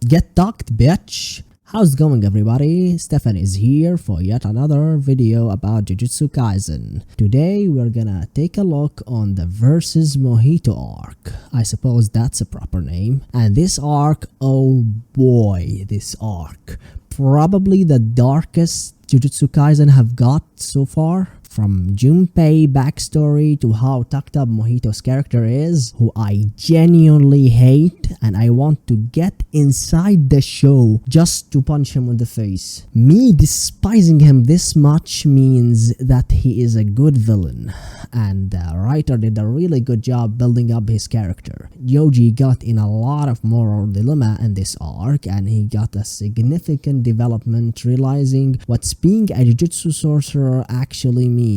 Get ducked, bitch! How's it going, everybody? Stefan is here for yet another video about Jujutsu Kaisen. Today we're gonna take a look on the versus Mahito arc. I suppose that's a proper name. And this arc, oh boy, this arc. Probably the darkest Jujutsu Kaisen have got so far. From Junpei backstory to how tucked up Mahito's character is, who I genuinely hate, and I want to get inside the show just to punch him on the face. Me despising him this much means that he is a good villain, and the writer did a really good job building up his character. Yoji got in a lot of moral dilemma in this arc, and he got a significant development realizing what's being a Jujutsu sorcerer actually means.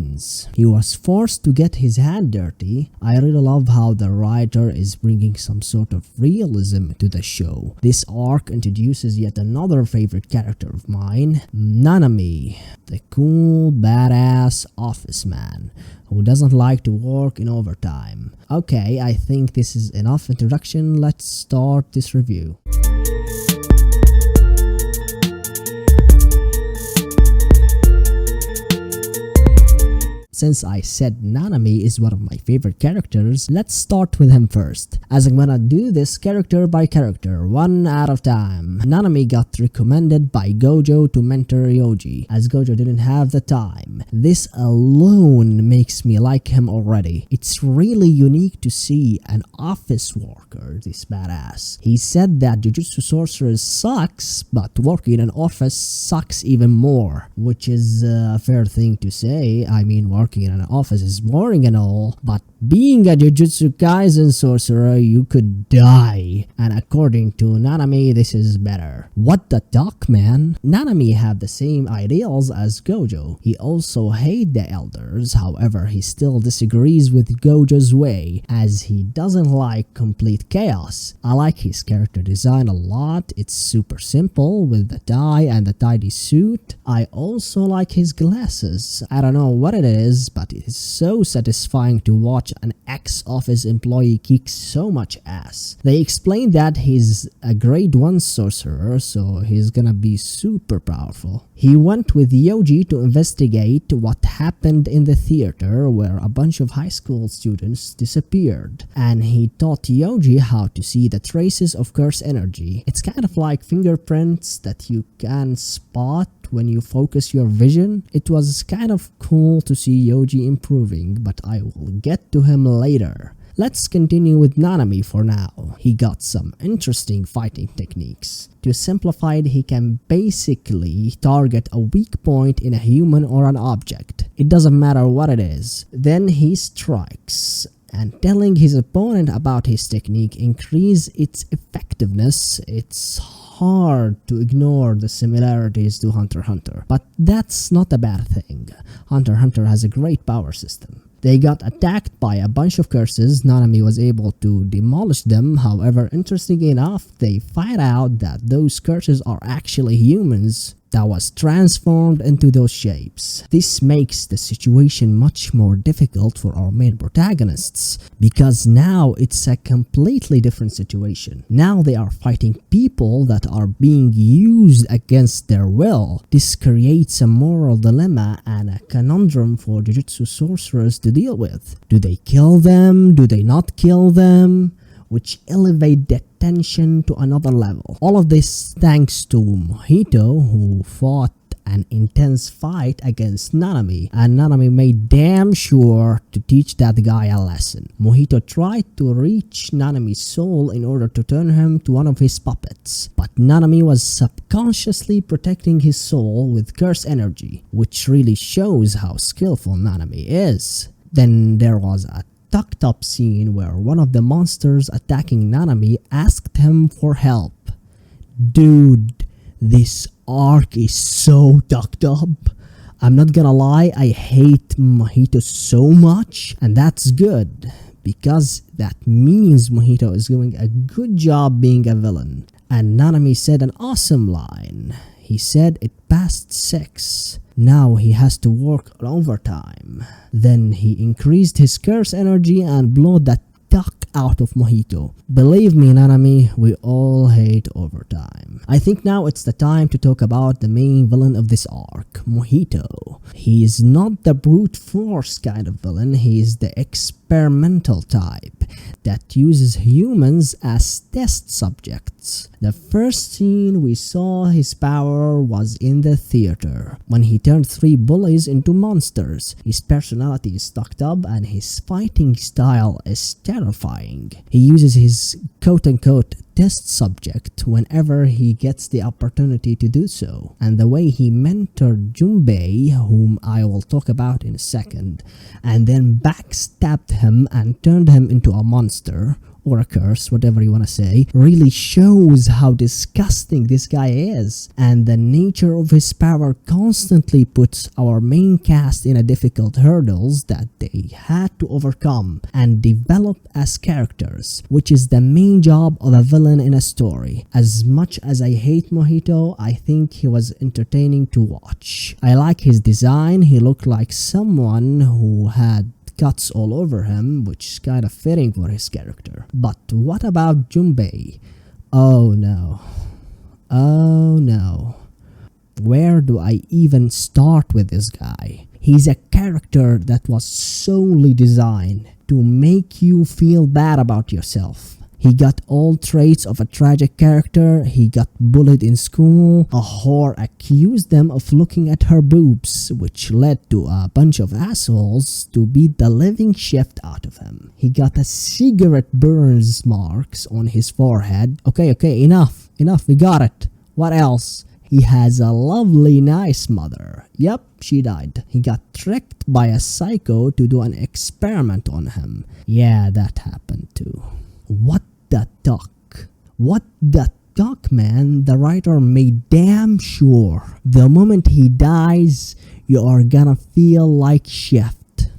He was forced to get his hand dirty. I really love how the writer is bringing some sort of realism to the show. This arc introduces yet another favorite character of mine, Nanami, the cool, badass office man who doesn't like to work in overtime. Okay, I think this is enough introduction. Let's start this review. Since I said Nanami is one of my favorite characters, let's start with him first, as I'm gonna do this character by character, one at a time. Nanami got recommended by Gojo to mentor Yoji, as Gojo didn't have the time. This alone makes me like him already. It's really unique to see an office worker this badass. He said that Jujutsu sorcerers sucks, but working in an office sucks even more, which is a fair thing to say. I mean, working in an office is boring and all, but being a Jujutsu Kaisen sorcerer, you could die. And according to Nanami, this is better. What the duck, man? Nanami have the same ideals as Gojo. He also hates the elders, however, he still disagrees with Gojo's way, as he doesn't like complete chaos. I like his character design a lot. It's super simple with the tie and the tidy suit. I also like his glasses. I don't know what it is, but it is so satisfying to watch an ex-office employee kick so much ass. They explained that he's a grade 1 sorcerer, so he's gonna be super powerful. He went with Yoji to investigate what happened in the theater where a bunch of high school students disappeared, and he taught Yoji how to see the traces of curse energy. It's kind of like fingerprints that you can spot when you focus your vision. It was kind of cool to see Yoji improving, but I will get to him later. Let's continue with Nanami for now. He got some interesting fighting techniques. To simplify it, he can basically target a weak point in a human or an object. It doesn't matter what it is. Then he strikes, and telling his opponent about his technique increase its effectiveness. It's hard to ignore the similarities to Hunter x Hunter, but that's not a bad thing. Hunter x Hunter has a great power system. They got attacked by a bunch of curses. Nanami was able to demolish them. However, interestingly enough, they find out that those curses are actually humans that was transformed into those shapes. This makes the situation much more difficult for our main protagonists, because now it's a completely different situation. Now they are fighting people that are being used against their will. This creates a moral dilemma and a conundrum for Jujutsu sorcerers to deal with. Do they kill them? Do they not kill them? Which elevate the tension to another level. All of this thanks to Mahito, who fought an intense fight against Nanami, and Nanami made damn sure to teach that guy a lesson. Mahito tried to reach Nanami's soul in order to turn him to one of his puppets, but Nanami was subconsciously protecting his soul with curse energy, which really shows how skillful Nanami is. Then there was a tucked up scene where one of the monsters attacking Nanami asked him for help. Dude, this arc is so tucked up. I'm not gonna lie, I hate Mahito so much, and that's good, because that means Mahito is doing a good job being a villain. And Nanami said an awesome line. He said it passed 6. Now he has to work overtime. Then he increased his curse energy and blew the duck out of Mahito. Believe me, Nanami, we all hate overtime. I think now it's the time to talk about the main villain of this arc, Mahito. He is not the brute force kind of villain, he is the experimental type that uses humans as test subjects. The first scene we saw his power was in the theater, when he turned 3 bullies into monsters. His personality is stuck up and his fighting style is terrifying. He uses his quote-unquote test subject whenever he gets the opportunity to do so, and the way he mentored Junpei, whom I will talk about in a second, and then backstabbed him and turned him into a monster or a curse, whatever you want to say, really shows how disgusting this guy is. And the nature of his power constantly puts our main cast in a difficult hurdles that they had to overcome and develop as characters, which is the main job of a villain in a story. As much as I hate Mahito, I think he was entertaining to watch. I like his design. He looked like someone who had cuts all over him, which is kind of fitting for his character. But what about Junpei? Oh no. Oh no. Where do I even start with this guy? He's a character that was solely designed to make you feel bad about yourself. He got all traits of a tragic character. He got bullied in school. A whore accused them of looking at her boobs, which led to a bunch of assholes to beat the living shit out of him. He got a cigarette burns marks on his forehead. Okay, enough, we got it. What else? He has a lovely, nice mother. Yep, she died. He got tricked by a psycho to do an experiment on him. Yeah, that happened too. What the duck? What the duck, man? The writer made damn sure the moment he dies, you are gonna feel like shit.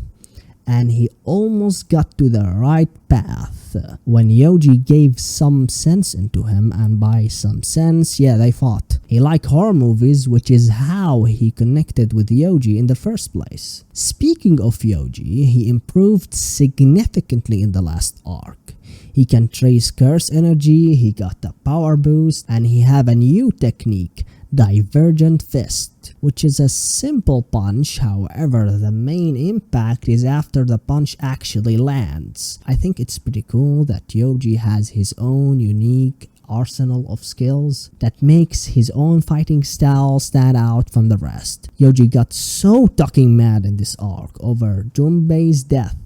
And he almost got to the right path when Yoji gave some sense into him, and by some sense, yeah, they fought. He liked horror movies, which is how he connected with Yoji in the first place. Speaking of Yoji, he improved significantly in the last arc. He can trace curse energy, he got a power boost, and he have a new technique, Divergent Fist, which is a simple punch. However, the main impact is after the punch actually lands. I think it's pretty cool that Yoji has his own unique arsenal of skills that makes his own fighting style stand out from the rest. Yoji got so fucking mad in this arc over Junpei's death,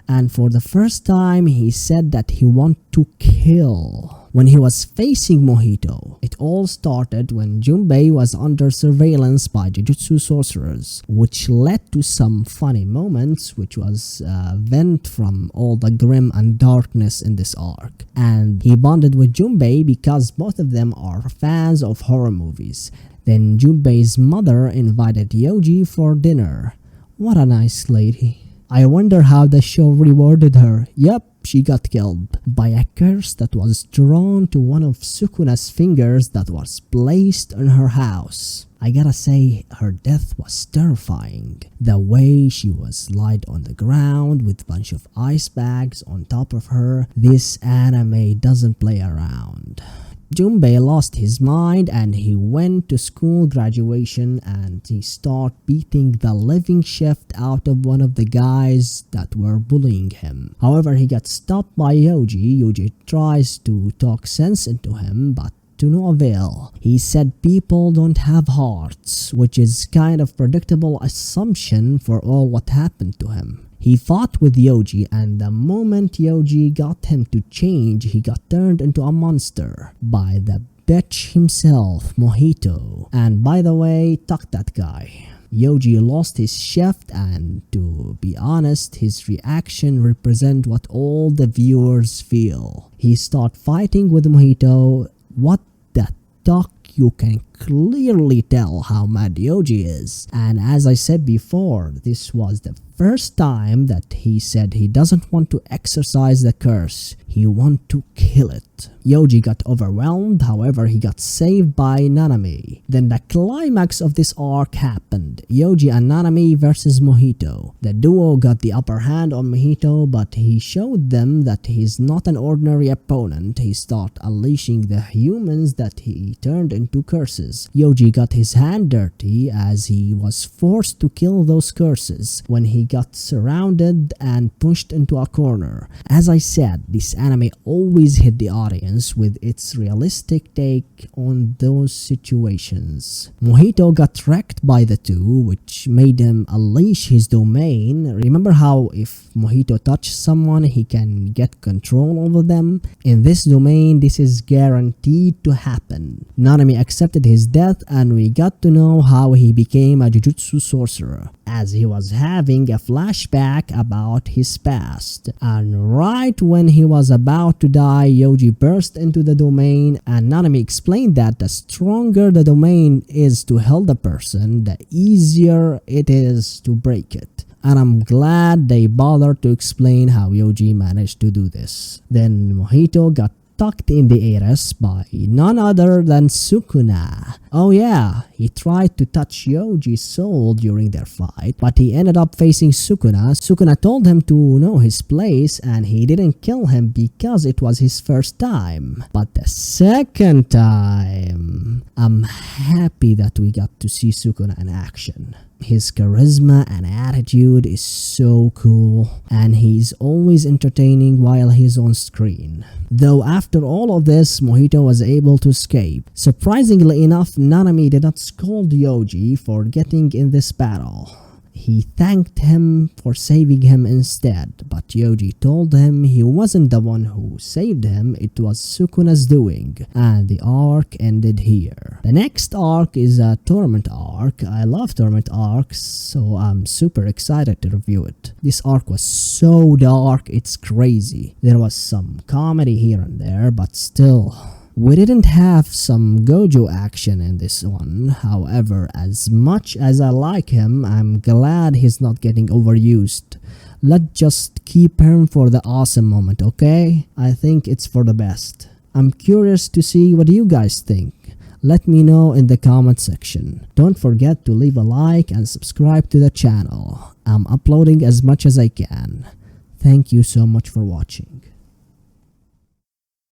and for the first time he said that he wanted to kill. When he was facing Mahito, it all started when Junpei was under surveillance by Jujutsu sorcerers, which led to some funny moments, which was vent from all the grim and darkness in this arc. And he bonded with Junpei because both of them are fans of horror movies. Then Junpei's mother invited Yoji for dinner. What a nice lady. I wonder how the show rewarded her. Yep, she got killed by a curse that was drawn to one of Sukuna's fingers that was placed in her house. I gotta say, her death was terrifying. The way she was laid on the ground with a bunch of ice bags on top of her, this anime doesn't play around. Junpei lost his mind and he went to school graduation and he started beating the living shit out of one of the guys that were bullying him. However, he got stopped by Yoji. Yoji tries to talk sense into him, but to no avail. He said people don't have hearts, which is kind of predictable assumption for all what happened to him. He fought with Yoji, and the moment Yoji got him to change, he got turned into a monster by the bitch himself, Mahito. And by the way, tuck that guy. Yoji lost his shift, and to be honest, his reaction represent what all the viewers feel. He started fighting with Mahito. What the fuck? You can clearly tell how mad Yoji is. And as I said before, this was the first time that he said he doesn't want to exercise the curse, he wants to kill it. Yoji got overwhelmed, however he got saved by Nanami. Then the climax of this arc happened, Yoji and Nanami versus Mahito. The duo got the upper hand on Mahito, but he showed them that he's not an ordinary opponent. He started unleashing the humans that he turned into curses. Yoji got his hand dirty as he was forced to kill those curses when he got surrounded and pushed into a corner. As I said, this anime always hit the audience with its realistic take on those situations. Mahito got wrecked by the two, which made him unleash his domain. Remember how if Mahito touches someone, he can get control over them? In this domain, this is guaranteed to happen. Nanami accepted his death, and we got to know how he became a Jujutsu sorcerer, as he was having a flashback about his past. And right when he was about to die, Yoji burst into the domain, and Nanami explained that the stronger the domain is to help the person, the easier it is to break it. And I'm glad they bothered to explain how Yoji managed to do this. Then Mahito got tucked in the Ares by none other than Sukuna. Oh yeah, he tried to touch Yoji's soul during their fight, but he ended up facing Sukuna. Sukuna told him to know his place, and he didn't kill him because it was his first time. But the second time, I'm happy that we got to see Sukuna in action. His charisma and attitude is so cool, and he's always entertaining while he's on screen. Though after all of this, Mahito was able to escape. Surprisingly enough, Nanami did not scold Yoji for getting in this battle. He thanked him for saving him instead, but Yoji told him he wasn't the one who saved him, it was Sukuna's doing, and the arc ended here. The next arc is a tournament arc. I love tournament arcs, so I'm super excited to review it. This arc was so dark, it's crazy. There was some comedy here and there, but still, we didn't have some Gojo action in this one. However, as much as I like him, I'm glad he's not getting overused. Let's just keep him for the awesome moment, okay? I think it's for the best. I'm curious to see what you guys think. Let me know in the comment section. Don't forget to leave a like and subscribe to the channel. I'm uploading as much as I can. Thank you so much for watching.